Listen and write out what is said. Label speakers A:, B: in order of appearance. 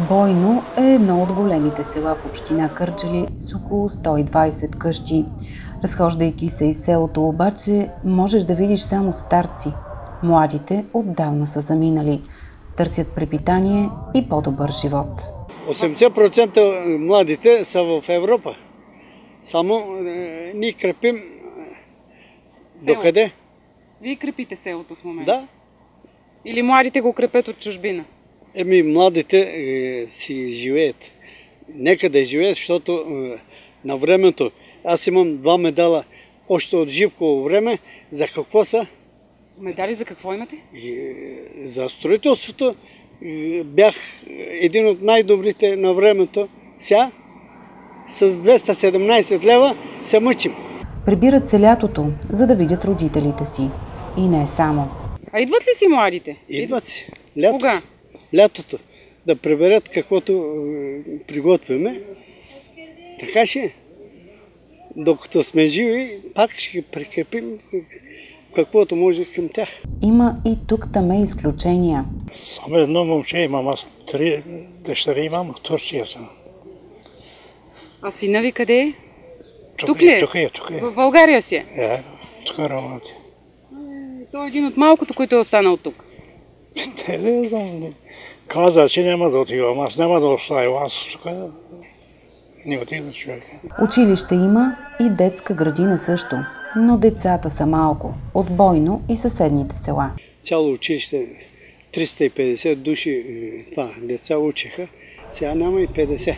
A: Бойно е едно от големите села в община Кърджали с около 120 къщи. Разхождайки се из селото обаче, можеш да видиш само старци. Младите отдавна са заминали. Търсят препитание и по-добър живот.
B: 80% младите са в Европа. Само ние крепим докъде?
C: Вие крепите селото в момента?
B: Да.
C: Или младите го крепят от чужбина?
B: Младите си живеят. Нека да живеят, защото на времето аз имам 2 медала още от Живково време. За какво са?
C: Медали за какво имате?
B: За строителството бях един от най-добрите на времето. Сега с 217 лева се мъчим.
A: Прибират се лятото, за да видят родителите си. И не само.
C: А идват ли си младите?
B: Идват си. Лятото.
C: Кога?
B: Лятото. Да приберат каквото приготвяме. Така ще. Докато сме живи, пак ще прикрепим каквото може към тях.
A: Има и тук-таме изключения.
D: Само едно момче имам, аз 3 дъщери имам, в Турция съм.
C: А сина ви къде е?
D: Тук ли е? Тук е.
C: В България си е?
D: Тук работи.
C: Той е един от малкото, който е останал тук.
D: Не знам. Каза, че няма да отивам, аз няма да оставя, аз тук не отива човек.
A: Училище има и детска градина също, но децата са малко, от Бойно и съседните села.
B: Цяло училище 350 души деца учеха, сега няма и 50.